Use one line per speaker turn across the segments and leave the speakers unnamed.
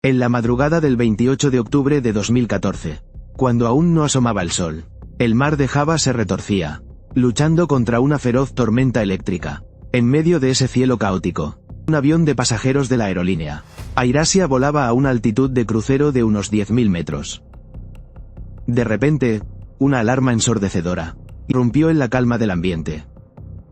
En la madrugada del 28 de octubre de 2014, cuando aún no asomaba el sol, el mar de Java se retorcía, luchando contra una feroz tormenta eléctrica. En medio de ese cielo caótico, un avión de pasajeros de la aerolínea AirAsia volaba a una altitud de crucero de unos 10.000 metros. De repente, una alarma ensordecedora irrumpió en la calma del ambiente.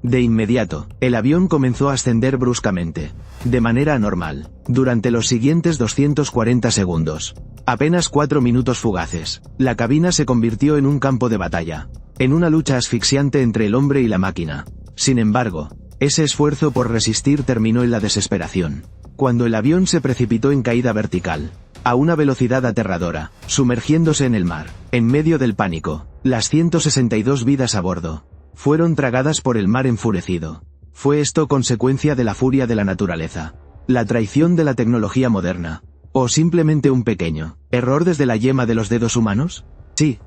De inmediato, el avión comenzó a ascender bruscamente, de manera anormal, durante los siguientes 240 segundos. Apenas 4 minutos fugaces, la cabina se convirtió en un campo de batalla, en una lucha asfixiante entre el hombre y la máquina. Sin embargo, ese esfuerzo por resistir terminó en la desesperación, cuando el avión se precipitó en caída vertical, a una velocidad aterradora, sumergiéndose en el mar. En medio del pánico, las 162 vidas a bordo fueron tragadas por el mar enfurecido. ¿Fue esto consecuencia de la furia de la naturaleza, la traición de la tecnología moderna, o simplemente un pequeño error desde la yema de los dedos humanos? Sí.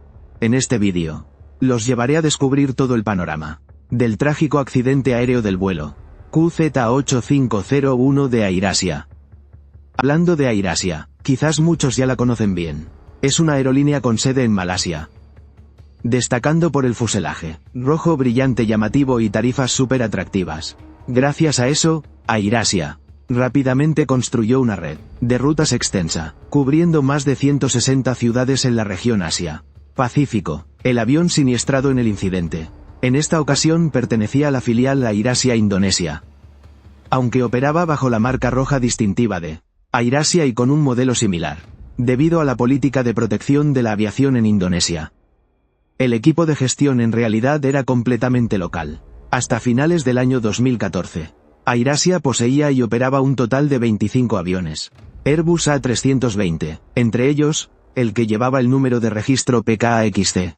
En este vídeo, los llevaré a descubrir todo el panorama del trágico accidente aéreo del vuelo QZ8501 de AirAsia. Hablando de AirAsia, quizás muchos ya la conocen bien. Es una aerolínea con sede en Malasia, destacando por el fuselaje rojo brillante llamativo y tarifas súper atractivas. Gracias a eso, AirAsia rápidamente construyó una red de rutas extensa, cubriendo más de 160 ciudades en la región Asia-Pacífico. El avión siniestrado en el incidente, en esta ocasión pertenecía a la filial AirAsia Indonesia, aunque operaba bajo la marca roja distintiva de AirAsia y con un modelo similar, debido a la política de protección de la aviación en Indonesia. El equipo de gestión en realidad era completamente local. Hasta finales del año 2014, AirAsia poseía y operaba un total de 25 aviones Airbus A320, entre ellos, el que llevaba el número de registro PKXC,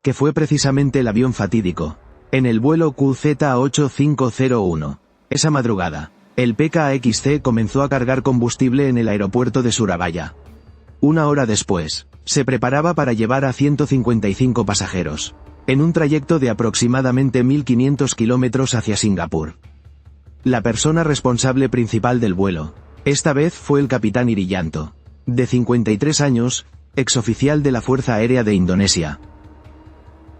que fue precisamente el avión fatídico en el vuelo QZ8501. Esa madrugada, el PKXC comenzó a cargar combustible en el aeropuerto de Surabaya. Una hora después, se preparaba para llevar a 155 pasajeros, en un trayecto de aproximadamente 1.500 kilómetros hacia Singapur. La persona responsable principal del vuelo, esta vez fue el capitán Iriyanto, de 53 años, exoficial de la Fuerza Aérea de Indonesia.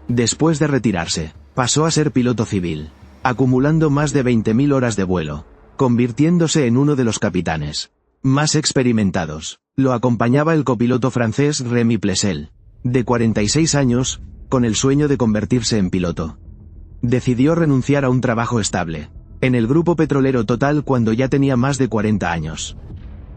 Después de retirarse, pasó a ser piloto civil, acumulando más de 20.000 horas de vuelo, convirtiéndose en uno de los capitanes más experimentados. Lo acompañaba el copiloto francés Rémi Plessel, de 46 años, con el sueño de convertirse en piloto. Decidió renunciar a un trabajo estable en el grupo petrolero Total cuando ya tenía más de 40 años.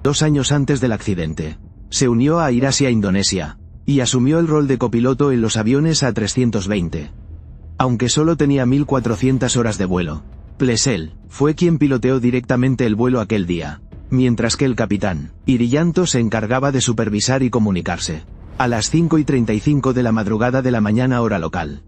2 años antes del accidente, se unió a AirAsia Indonesia, y asumió el rol de copiloto en los aviones A320. Aunque solo tenía 1.400 horas de vuelo, Plessel fue quien piloteó directamente el vuelo aquel día, mientras que el capitán Iriyanto se encargaba de supervisar y comunicarse. A las 5:35 de la madrugada de la mañana hora local,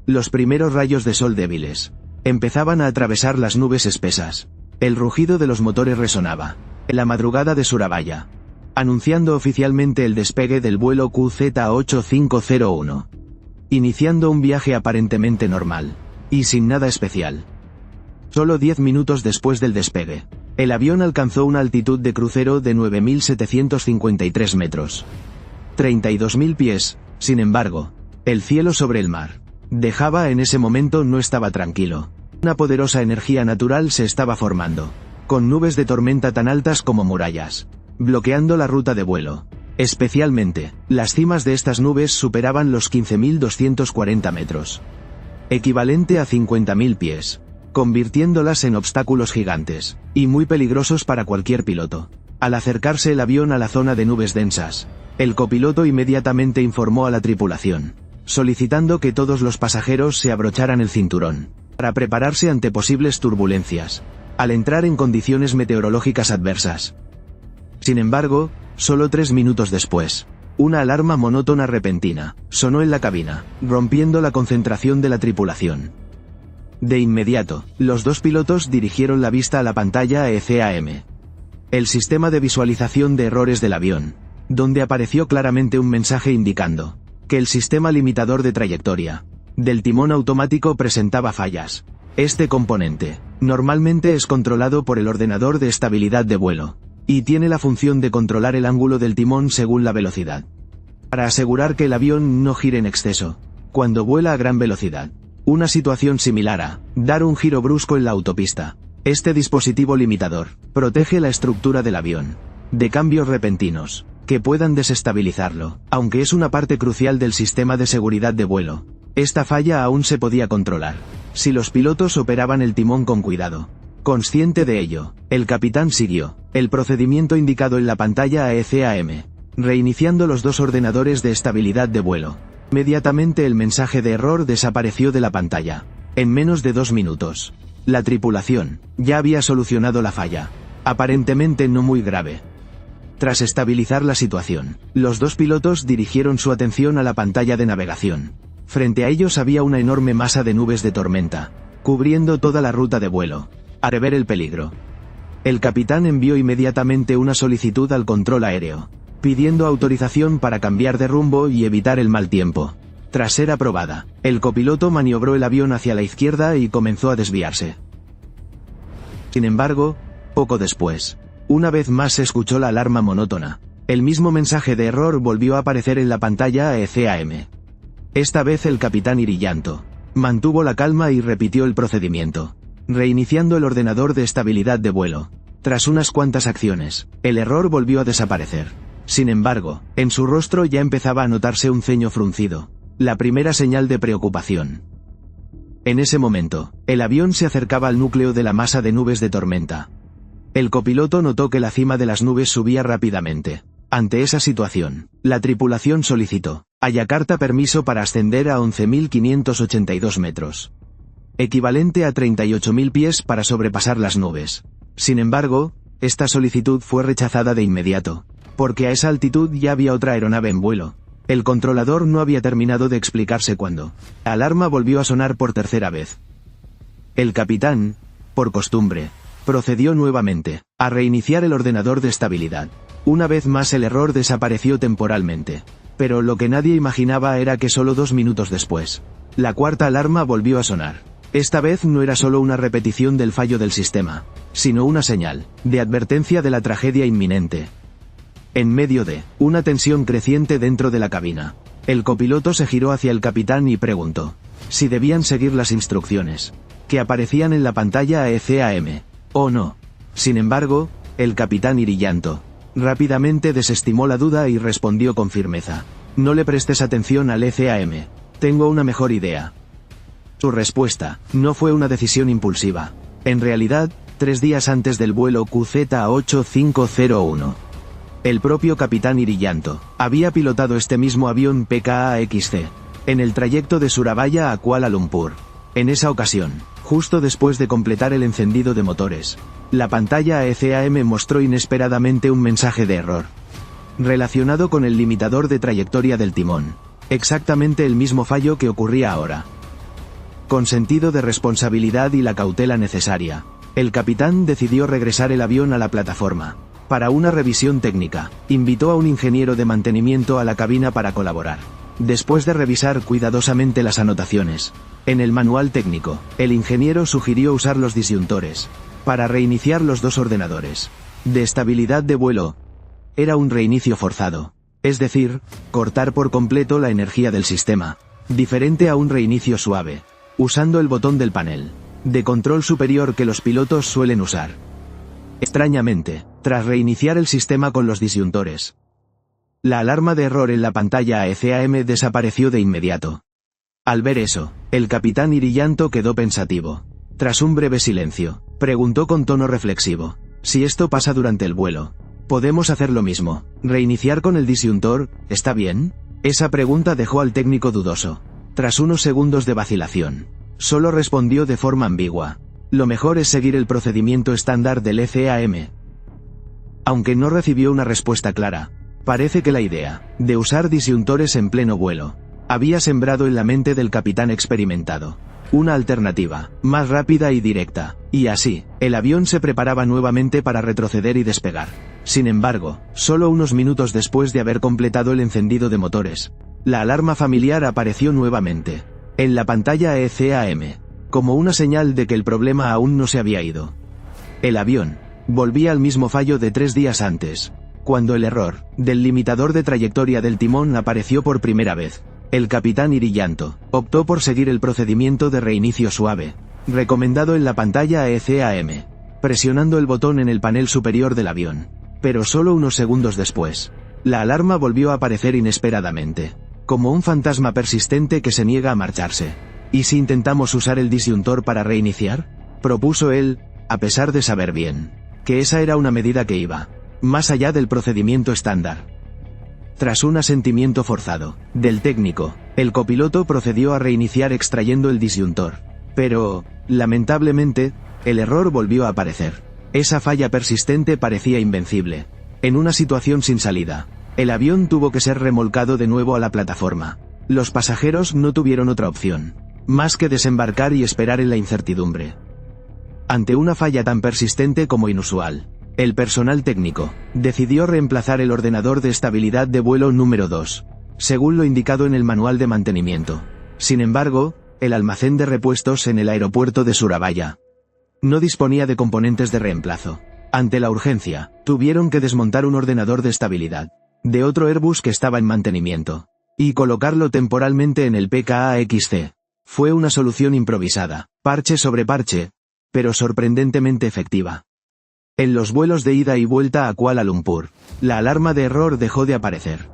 los primeros rayos de sol débiles empezaban a atravesar las nubes espesas. El rugido de los motores resonaba en la madrugada de Surabaya, anunciando oficialmente el despegue del vuelo QZ8501, iniciando un viaje aparentemente normal y sin nada especial. Solo 10 minutos después del despegue, el avión alcanzó una altitud de crucero de 9.753 metros. 32.000 pies. Sin embargo, el cielo sobre el mar de Java en ese momento no estaba tranquilo. Una poderosa energía natural se estaba formando, con nubes de tormenta tan altas como murallas, bloqueando la ruta de vuelo. Especialmente, las cimas de estas nubes superaban los 15.240 metros, equivalente a 50.000 pies, convirtiéndolas en obstáculos gigantes y muy peligrosos para cualquier piloto. Al acercarse el avión a la zona de nubes densas, el copiloto inmediatamente informó a la tripulación, solicitando que todos los pasajeros se abrocharan el cinturón para prepararse ante posibles turbulencias al entrar en condiciones meteorológicas adversas. Sin embargo, solo 3 minutos después, una alarma monótona repentina sonó en la cabina, rompiendo la concentración de la tripulación. De inmediato, los dos pilotos dirigieron la vista a la pantalla ECAM, el sistema de visualización de errores del avión, donde apareció claramente un mensaje indicando que el sistema limitador de trayectoria del timón automático presentaba fallas. Este componente normalmente es controlado por el ordenador de estabilidad de vuelo, y tiene la función de controlar el ángulo del timón según la velocidad, para asegurar que el avión no gire en exceso cuando vuela a gran velocidad. Una situación similar a dar un giro brusco en la autopista. Este dispositivo limitador protege la estructura del avión de cambios repentinos que puedan desestabilizarlo, aunque es una parte crucial del sistema de seguridad de vuelo. Esta falla aún se podía controlar si los pilotos operaban el timón con cuidado. Consciente de ello, el capitán siguió el procedimiento indicado en la pantalla AECAM, reiniciando los dos ordenadores de estabilidad de vuelo. Inmediatamente el mensaje de error desapareció de la pantalla. En menos de 2 minutos, la tripulación ya había solucionado la falla, aparentemente no muy grave. Tras estabilizar la situación, los dos pilotos dirigieron su atención a la pantalla de navegación. Frente a ellos había una enorme masa de nubes de tormenta, cubriendo toda la ruta de vuelo. Al ver el peligro, el capitán envió inmediatamente una solicitud al control aéreo, pidiendo autorización para cambiar de rumbo y evitar el mal tiempo. Tras ser aprobada, el copiloto maniobró el avión hacia la izquierda y comenzó a desviarse. Sin embargo, poco después, una vez más se escuchó la alarma monótona. El mismo mensaje de error volvió a aparecer en la pantalla AECAM. Esta vez el capitán Iriyanto mantuvo la calma y repitió el procedimiento, reiniciando el ordenador de estabilidad de vuelo. Tras unas cuantas acciones, el error volvió a desaparecer. Sin embargo, en su rostro ya empezaba a notarse un ceño fruncido, la primera señal de preocupación. En ese momento, el avión se acercaba al núcleo de la masa de nubes de tormenta. El copiloto notó que la cima de las nubes subía rápidamente. Ante esa situación, la tripulación solicitó a Yakarta permiso para ascender a 11.582 metros, equivalente a 38.000 pies, para sobrepasar las nubes. Sin embargo, esta solicitud fue rechazada de inmediato, porque a esa altitud ya había otra aeronave en vuelo. El controlador no había terminado de explicarse cuando la alarma volvió a sonar por tercera vez. El capitán, por costumbre, procedió nuevamente a reiniciar el ordenador de estabilidad. Una vez más el error desapareció temporalmente, pero lo que nadie imaginaba era que solo 2 minutos después, la cuarta alarma volvió a sonar. Esta vez no era solo una repetición del fallo del sistema, sino una señal de advertencia de la tragedia inminente. En medio de una tensión creciente dentro de la cabina, el copiloto se giró hacia el capitán y preguntó si debían seguir las instrucciones que aparecían en la pantalla AECAM o no. Sin embargo, el capitán Iriyanto rápidamente desestimó la duda y respondió con firmeza: no le prestes atención al ECAM, tengo una mejor idea. Su respuesta no fue una decisión impulsiva. En realidad, 3 días antes del vuelo QZ8501, el propio capitán Iriyanto había pilotado este mismo avión PKA-XC en el trayecto de Surabaya a Kuala Lumpur. En esa ocasión, justo después de completar el encendido de motores, la pantalla AECAM mostró inesperadamente un mensaje de error relacionado con el limitador de trayectoria del timón. Exactamente el mismo fallo que ocurría ahora. Con sentido de responsabilidad y la cautela necesaria, el capitán decidió regresar el avión a la plataforma para una revisión técnica. Invitó a un ingeniero de mantenimiento a la cabina para colaborar. Después de revisar cuidadosamente las anotaciones en el manual técnico, el ingeniero sugirió usar los disyuntores para reiniciar los dos ordenadores de estabilidad de vuelo. Era un reinicio forzado, es decir, cortar por completo la energía del sistema, diferente a un reinicio suave, usando el botón del panel de control superior que los pilotos suelen usar. Extrañamente, tras reiniciar el sistema con los disyuntores, la alarma de error en la pantalla AECAM desapareció de inmediato. Al ver eso, el capitán Iriyanto quedó pensativo. Tras un breve silencio, preguntó con tono reflexivo: si esto pasa durante el vuelo, ¿podemos hacer lo mismo? ¿Reiniciar con el disyuntor, está bien? Esa pregunta dejó al técnico dudoso. Tras unos segundos de vacilación, solo respondió de forma ambigua: lo mejor es seguir el procedimiento estándar del ECAM. Aunque no recibió una respuesta clara, parece que la idea de usar disyuntores en pleno vuelo había sembrado en la mente del capitán experimentado una alternativa más rápida y directa, y así, el avión se preparaba nuevamente para retroceder y despegar. Sin embargo, solo unos minutos después de haber completado el encendido de motores, la alarma familiar apareció nuevamente en la pantalla ECAM, como una señal de que el problema aún no se había ido. El avión volvía al mismo fallo de 3 días antes. Cuando el error del limitador de trayectoria del timón apareció por primera vez, el capitán Iriyanto optó por seguir el procedimiento de reinicio suave, recomendado en la pantalla ECAM, presionando el botón en el panel superior del avión. Pero solo unos segundos después, la alarma volvió a aparecer inesperadamente, como un fantasma persistente que se niega a marcharse. ¿Y si intentamos usar el disyuntor para reiniciar?, propuso él, a pesar de saber bien que esa era una medida que iba más allá del procedimiento estándar. Tras un asentimiento forzado del técnico, el copiloto procedió a reiniciar extrayendo el disyuntor. Pero, lamentablemente, el error volvió a aparecer. Esa falla persistente parecía invencible. En una situación sin salida, el avión tuvo que ser remolcado de nuevo a la plataforma. Los pasajeros no tuvieron otra opción más que desembarcar y esperar en la incertidumbre. Ante una falla tan persistente como inusual, el personal técnico decidió reemplazar el ordenador de estabilidad de vuelo número 2, según lo indicado en el manual de mantenimiento. Sin embargo, el almacén de repuestos en el aeropuerto de Surabaya no disponía de componentes de reemplazo. Ante la urgencia, tuvieron que desmontar un ordenador de estabilidad de otro Airbus que estaba en mantenimiento y colocarlo temporalmente en el PKA-XC. Fue una solución improvisada, parche sobre parche, pero sorprendentemente efectiva. En los vuelos de ida y vuelta a Kuala Lumpur, la alarma de error dejó de aparecer.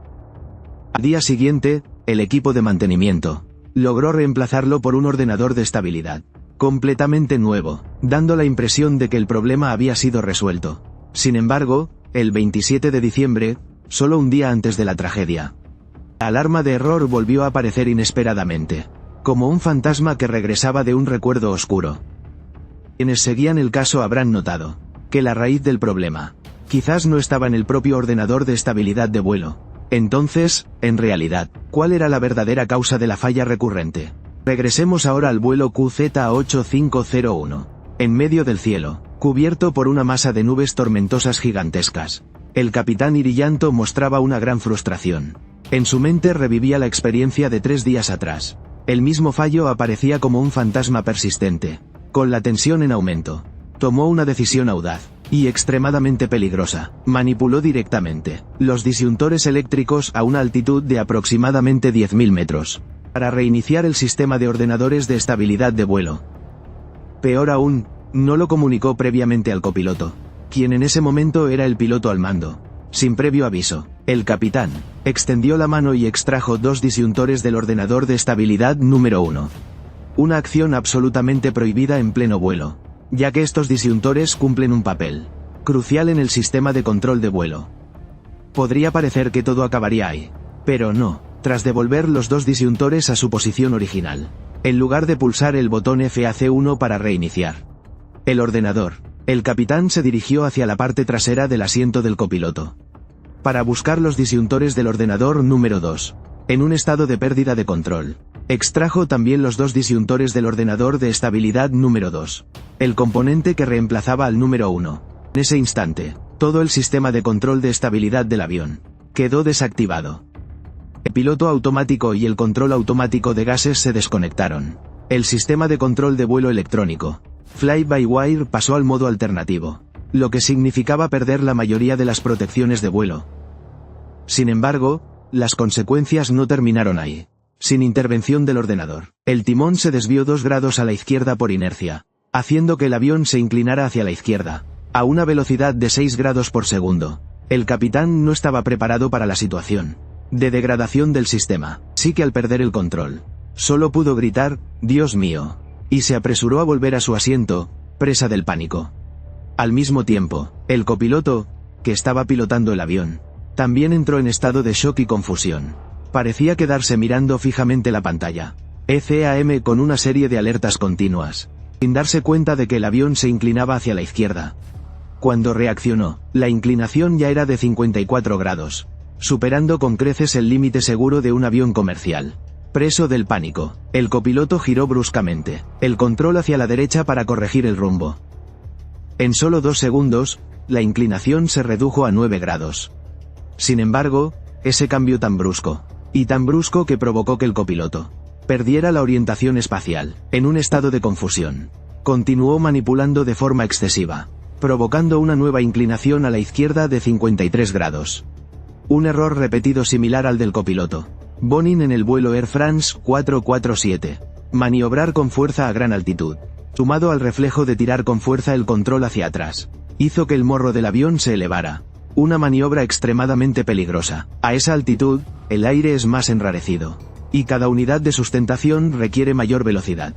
Al día siguiente, el equipo de mantenimiento logró reemplazarlo por un ordenador de estabilidad completamente nuevo, dando la impresión de que el problema había sido resuelto. Sin embargo, el 27 de diciembre, solo un día antes de la tragedia, la alarma de error volvió a aparecer inesperadamente, como un fantasma que regresaba de un recuerdo oscuro. Quienes seguían el caso habrán notado que la raíz del problema quizás no estaba en el propio ordenador de estabilidad de vuelo. Entonces, en realidad, ¿cuál era la verdadera causa de la falla recurrente? Regresemos ahora al vuelo QZ8501. En medio del cielo, cubierto por una masa de nubes tormentosas gigantescas, el capitán Iriyanto mostraba una gran frustración. En su mente revivía la experiencia de 3 días atrás. El mismo fallo aparecía como un fantasma persistente. Con la tensión en aumento, tomó una decisión audaz y extremadamente peligrosa. Manipuló directamente los disyuntores eléctricos a una altitud de aproximadamente 10.000 metros para reiniciar el sistema de ordenadores de estabilidad de vuelo. Peor aún, no lo comunicó previamente al copiloto, quien en ese momento era el piloto al mando. Sin previo aviso, el capitán extendió la mano y extrajo 2 disyuntores del ordenador de estabilidad número 1. Una acción absolutamente prohibida en pleno vuelo, ya que estos disyuntores cumplen un papel crucial en el sistema de control de vuelo. Podría parecer que todo acabaría ahí, pero no. Tras devolver los 2 disyuntores a su posición original, en lugar de pulsar el botón FAC1 para reiniciar el ordenador, el capitán se dirigió hacia la parte trasera del asiento del copiloto para buscar los disyuntores del ordenador número 2, en un estado de pérdida de control. Extrajo también los 2 disyuntores del ordenador de estabilidad número 2, el componente que reemplazaba al número 1. En ese instante, todo el sistema de control de estabilidad del avión quedó desactivado. El piloto automático y el control automático de gases se desconectaron. El sistema de control de vuelo electrónico, fly-by-wire, pasó al modo alternativo, lo que significaba perder la mayoría de las protecciones de vuelo. Sin embargo, las consecuencias no terminaron ahí. Sin intervención del ordenador, el timón se desvió 2 grados a la izquierda por inercia, haciendo que el avión se inclinara hacia la izquierda, a una velocidad de 6 grados por segundo. El capitán no estaba preparado para la situación de degradación del sistema, así que al perder el control, solo pudo gritar, «Dios mío», y se apresuró a volver a su asiento, presa del pánico. Al mismo tiempo, el copiloto, que estaba pilotando el avión, también entró en estado de shock y confusión. Parecía quedarse mirando fijamente la pantalla ECAM con una serie de alertas continuas, sin darse cuenta de que el avión se inclinaba hacia la izquierda. Cuando reaccionó, la inclinación ya era de 54 grados, superando con creces el límite seguro de un avión comercial. Preso del pánico, el copiloto giró bruscamente el control hacia la derecha para corregir el rumbo. En solo 2 segundos, la inclinación se redujo a 9 grados. Sin embargo, ese cambio tan brusco que provocó que el copiloto perdiera la orientación espacial, en un estado de confusión, continuó manipulando de forma excesiva provocando una nueva inclinación a la izquierda de 53 grados. Un error repetido similar al del copiloto. Bonin en el vuelo Air France 447. Maniobrar con fuerza a gran altitud, sumado al reflejo de tirar con fuerza el control hacia atrás, hizo que el morro del avión se elevara. Una maniobra extremadamente peligrosa. A esa altitud, el aire es más enrarecido, y cada unidad de sustentación requiere mayor velocidad.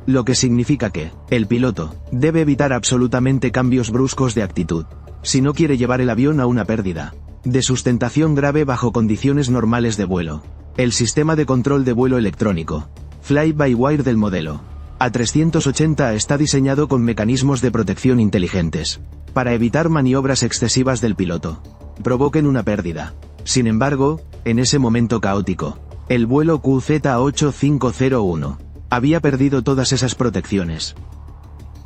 Lo que significa que, el piloto, debe evitar absolutamente cambios bruscos de actitud, si no quiere llevar el avión a una pérdida de sustentación grave bajo condiciones normales de vuelo. El sistema de control de vuelo electrónico, fly-by-wire del modelo A380 está diseñado con mecanismos de protección inteligentes, para evitar maniobras excesivas del piloto provoquen una pérdida. Sin embargo, en ese momento caótico, el vuelo QZ8501 había perdido todas esas protecciones.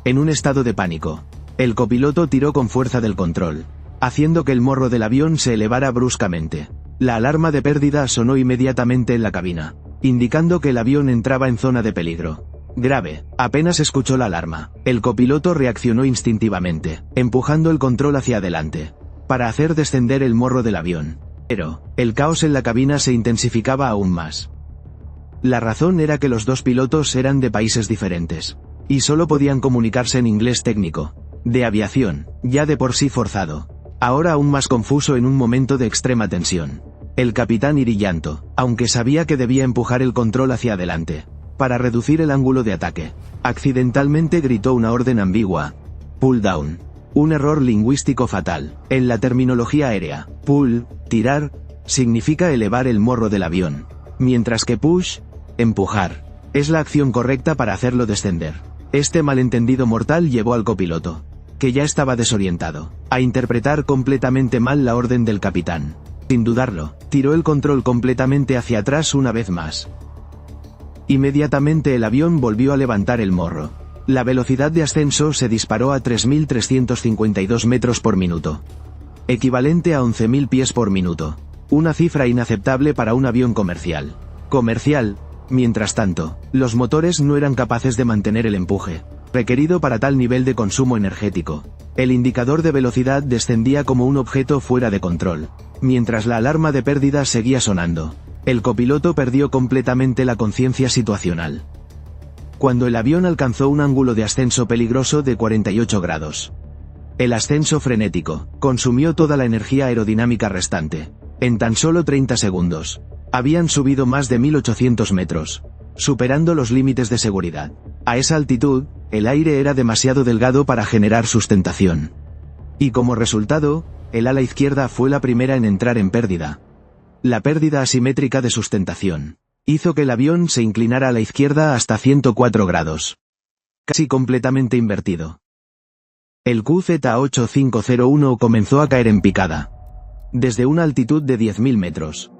En un estado de pánico, el copiloto tiró con fuerza del control, haciendo que el morro del avión se elevara bruscamente. La alarma de pérdida sonó inmediatamente en la cabina, indicando que el avión entraba en zona de peligro grave. Apenas escuchó la alarma, el copiloto reaccionó instintivamente, empujando el control hacia adelante, para hacer descender el morro del avión. Pero, el caos en la cabina se intensificaba aún más. La razón era que los dos pilotos eran de países diferentes, y solo podían comunicarse en inglés técnico, de aviación, ya de por sí forzado, ahora aún más confuso en un momento de extrema tensión. El capitán Iriyanto, aunque sabía que debía empujar el control hacia adelante, para reducir el ángulo de ataque, accidentalmente gritó una orden ambigua: pull down. Un error lingüístico fatal. En la terminología aérea, pull, tirar, significa elevar el morro del avión, mientras que push, empujar, es la acción correcta para hacerlo descender. Este malentendido mortal llevó al copiloto, que ya estaba desorientado, a interpretar completamente mal la orden del capitán. Sin dudarlo, tiró el control completamente hacia atrás una vez más. Inmediatamente el avión volvió a levantar el morro. La velocidad de ascenso se disparó a 3.352 metros por minuto, equivalente a 11.000 pies por minuto, una cifra inaceptable para un avión comercial. Mientras tanto, los motores no eran capaces de mantener el empuje requerido para tal nivel de consumo energético. El indicador de velocidad descendía como un objeto fuera de control, mientras la alarma de pérdida seguía sonando. El copiloto perdió completamente la conciencia situacional cuando el avión alcanzó un ángulo de ascenso peligroso de 48 grados. El ascenso frenético consumió toda la energía aerodinámica restante. En tan solo 30 segundos, habían subido más de 1.800 metros, superando los límites de seguridad. A esa altitud, el aire era demasiado delgado para generar sustentación. Y como resultado, el ala izquierda fue la primera en entrar en pérdida. La pérdida asimétrica de sustentación hizo que el avión se inclinara a la izquierda hasta 104 grados. Casi completamente invertido. El QZ8501 comenzó a caer en picada, desde una altitud de 10.000 metros.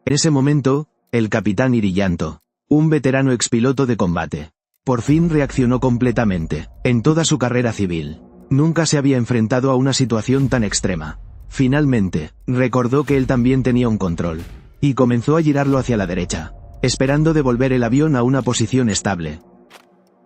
En ese momento, el capitán Iriyanto, un veterano expiloto de combate, por fin reaccionó completamente. En toda su carrera civil, nunca se había enfrentado a una situación tan extrema. Finalmente, recordó que él también tenía un control, y comenzó a girarlo hacia la derecha, esperando devolver el avión a una posición estable.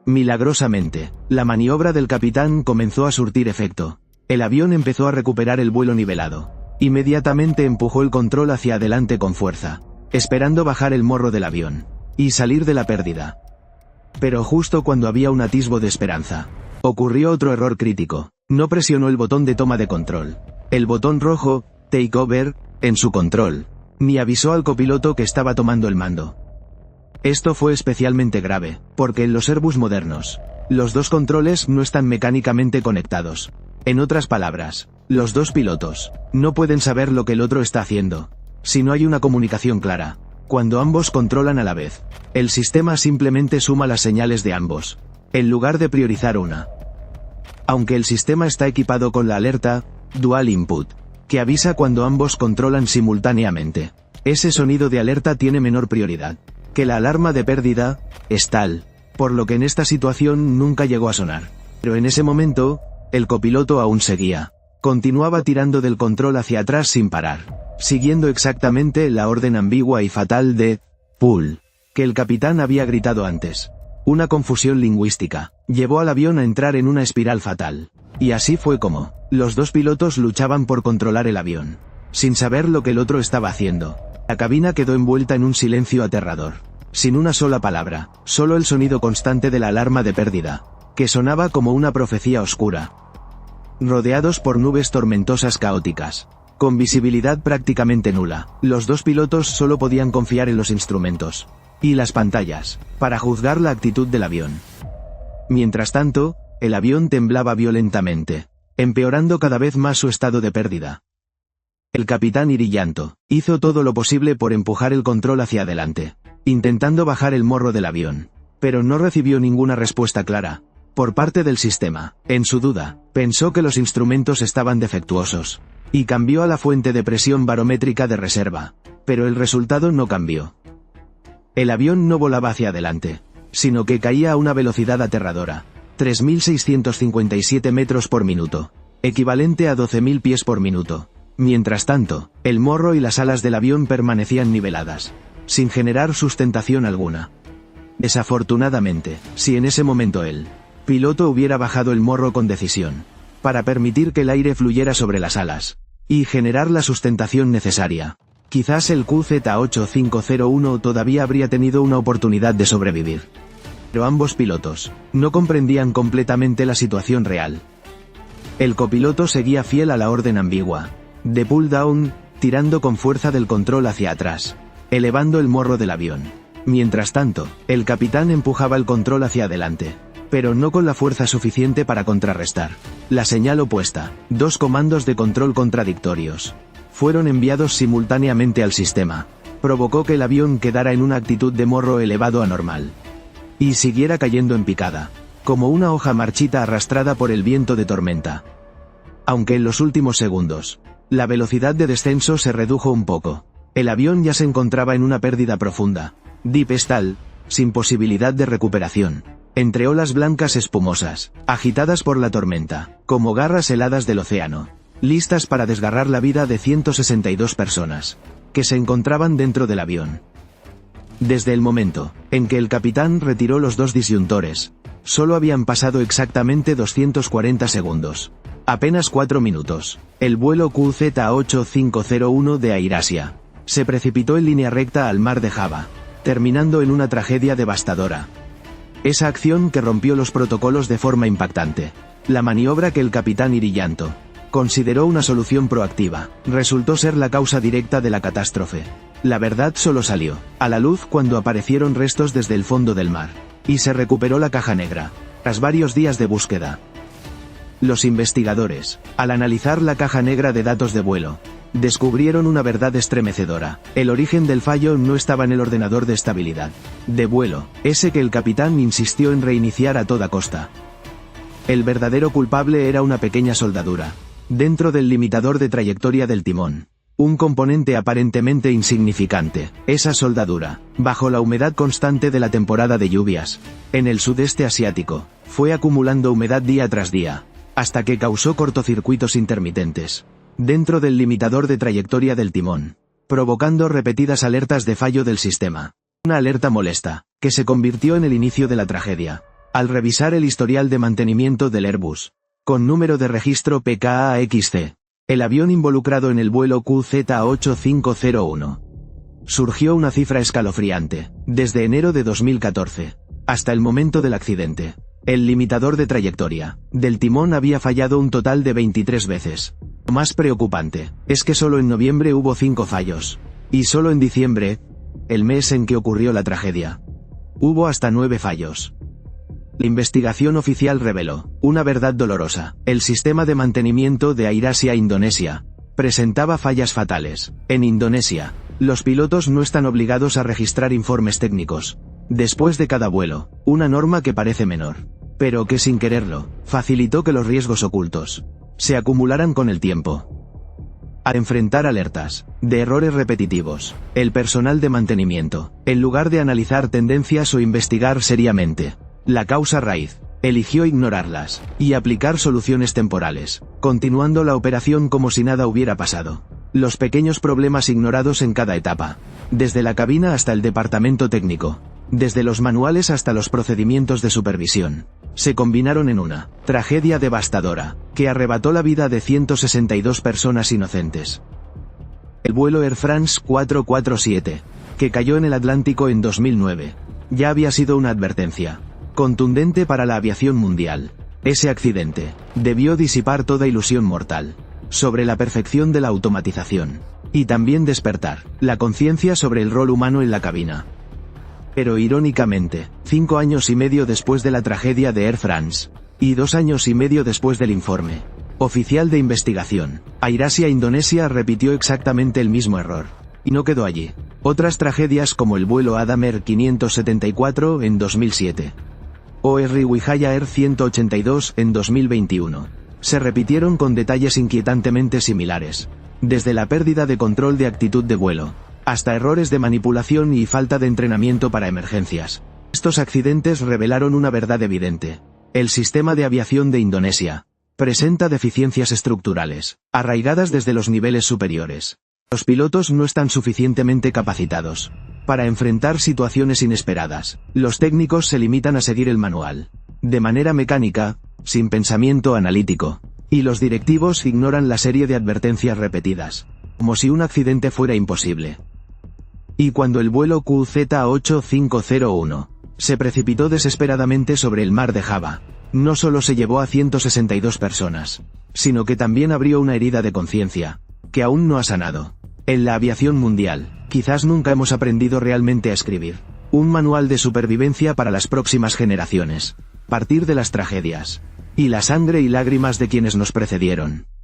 Milagrosamente, la maniobra del capitán comenzó a surtir efecto. El avión empezó a recuperar el vuelo nivelado. Inmediatamente empujó el control hacia adelante con fuerza, esperando bajar el morro del avión y salir de la pérdida. Pero justo cuando había un atisbo de esperanza, ocurrió otro error crítico. No presionó el botón de toma de control, el botón rojo, Take Over, en su control, ni avisó al copiloto que estaba tomando el mando. Esto fue especialmente grave, porque en los Airbus modernos, los dos controles no están mecánicamente conectados. En otras palabras, los dos pilotos no pueden saber lo que el otro está haciendo, si no hay una comunicación clara. Cuando ambos controlan a la vez, el sistema simplemente suma las señales de ambos, en lugar de priorizar una. Aunque el sistema está equipado con la alerta Dual Input, que avisa cuando ambos controlan simultáneamente, ese sonido de alerta tiene menor prioridad que la alarma de pérdida Stall, por lo que en esta situación nunca llegó a sonar. Pero en ese momento, el copiloto aún seguía. Continuaba tirando del control hacia atrás sin parar, siguiendo exactamente la orden ambigua y fatal de pull, que el capitán había gritado antes. Una confusión lingüística llevó al avión a entrar en una espiral fatal. Y así fue como los dos pilotos luchaban por controlar el avión, sin saber lo que el otro estaba haciendo. La cabina quedó envuelta en un silencio aterrador. Sin una sola palabra, solo el sonido constante de la alarma de pérdida, que sonaba como una profecía oscura. Rodeados por nubes tormentosas caóticas, con visibilidad prácticamente nula, los dos pilotos solo podían confiar en los instrumentos y las pantallas para juzgar la actitud del avión. Mientras tanto, el avión temblaba violentamente, empeorando cada vez más su estado de pérdida. El capitán Iriyanto hizo todo lo posible por empujar el control hacia adelante, intentando bajar el morro del avión, pero no recibió ninguna respuesta clara por parte del sistema. En su duda, pensó que los instrumentos estaban defectuosos, y cambió a la fuente de presión barométrica de reserva, pero el resultado no cambió. El avión no volaba hacia adelante, sino que caía a una velocidad aterradora, 3.657 metros por minuto, equivalente a 12.000 pies por minuto. Mientras tanto, el morro y las alas del avión permanecían niveladas, sin generar sustentación alguna. Desafortunadamente, si en ese momento el piloto hubiera bajado el morro con decisión, para permitir que el aire fluyera sobre las alas, y generar la sustentación necesaria, quizás el QZ8501 todavía habría tenido una oportunidad de sobrevivir. Pero ambos pilotos no comprendían completamente la situación real. El copiloto seguía fiel a la orden ambigua de pull down, tirando con fuerza del control hacia atrás, elevando el morro del avión. Mientras tanto, el capitán empujaba el control hacia adelante, pero no con la fuerza suficiente para contrarrestar la señal opuesta. Dos comandos de control contradictorios fueron enviados simultáneamente al sistema. Provocó que el avión quedara en una actitud de morro elevado anormal, y siguiera cayendo en picada, como una hoja marchita arrastrada por el viento de tormenta. Aunque en los últimos segundos, la velocidad de descenso se redujo un poco, el avión ya se encontraba en una pérdida profunda, deep stall, sin posibilidad de recuperación, entre olas blancas espumosas, agitadas por la tormenta, como garras heladas del océano, listas para desgarrar la vida de 162 personas, que se encontraban dentro del avión. Desde el momento en que el capitán retiró los dos disyuntores, solo habían pasado exactamente 240 segundos. Apenas 4 minutos. El vuelo QZ8501 de AirAsia se precipitó en línea recta al mar de Java, terminando en una tragedia devastadora. Esa acción que rompió los protocolos de forma impactante. La maniobra que el capitán Iriyanto consideró una solución proactiva, resultó ser la causa directa de la catástrofe. La verdad solo salió a la luz cuando aparecieron restos desde el fondo del mar, y se recuperó la caja negra, tras varios días de búsqueda. Los investigadores, al analizar la caja negra de datos de vuelo, descubrieron una verdad estremecedora. El origen del fallo no estaba en el ordenador de estabilidad de vuelo, ese que el capitán insistió en reiniciar a toda costa. El verdadero culpable era una pequeña soldadura dentro del limitador de trayectoria del timón. Un componente aparentemente insignificante. Esa soldadura, bajo la humedad constante de la temporada de lluvias en el sudeste asiático, fue acumulando humedad día tras día, hasta que causó cortocircuitos intermitentes dentro del limitador de trayectoria del timón, provocando repetidas alertas de fallo del sistema. Una alerta molesta, que se convirtió en el inicio de la tragedia. Al revisar el historial de mantenimiento del Airbus, con número de registro PKAXC, el avión involucrado en el vuelo QZ8501, surgió una cifra escalofriante. Desde enero de 2014, hasta el momento del accidente, el limitador de trayectoria del timón había fallado un total de 23 veces. Lo más preocupante es que solo en noviembre hubo 5 fallos, y solo en diciembre, el mes en que ocurrió la tragedia, hubo hasta 9 fallos. La investigación oficial reveló una verdad dolorosa. El sistema de mantenimiento de AirAsia Indonesia presentaba fallas fatales. En Indonesia, los pilotos no están obligados a registrar informes técnicos después de cada vuelo, una norma que parece menor, pero que sin quererlo, facilitó que los riesgos ocultos se acumularan con el tiempo. Al enfrentar alertas de errores repetitivos, el personal de mantenimiento, en lugar de analizar tendencias o investigar seriamente la causa raíz, eligió ignorarlas y aplicar soluciones temporales, continuando la operación como si nada hubiera pasado. Los pequeños problemas ignorados en cada etapa, desde la cabina hasta el departamento técnico, Desde los manuales hasta los procedimientos de supervisión, se combinaron en una tragedia devastadora, que arrebató la vida de 162 personas inocentes. El vuelo Air France 447, que cayó en el Atlántico en 2009, ya había sido una advertencia contundente para la aviación mundial. Ese accidente debió disipar toda ilusión mortal sobre la perfección de la automatización, y también despertar la conciencia sobre el rol humano en la cabina. Pero irónicamente, 5 años y medio después de la tragedia de Air France, y 2 años y medio después del informe oficial de investigación, AirAsia Indonesia repitió exactamente el mismo error. Y no quedó allí. Otras tragedias como el vuelo Adam Air 574 en 2007, o Sriwijaya Air 182 en 2021, se repitieron con detalles inquietantemente similares. Desde la pérdida de control de actitud de vuelo, hasta errores de manipulación y falta de entrenamiento para emergencias. Estos accidentes revelaron una verdad evidente. El sistema de aviación de Indonesia presenta deficiencias estructurales, arraigadas desde los niveles superiores. Los pilotos no están suficientemente capacitados para enfrentar situaciones inesperadas. Los técnicos se limitan a seguir el manual de manera mecánica, sin pensamiento analítico. Y los directivos ignoran la serie de advertencias repetidas, como si un accidente fuera imposible. Y cuando el vuelo QZ8501 se precipitó desesperadamente sobre el mar de Java, no solo se llevó a 162 personas, sino que también abrió una herida de conciencia, que aún no ha sanado. En la aviación mundial, quizás nunca hemos aprendido realmente a escribir un manual de supervivencia para las próximas generaciones, partir de las tragedias y la sangre y lágrimas de quienes nos precedieron.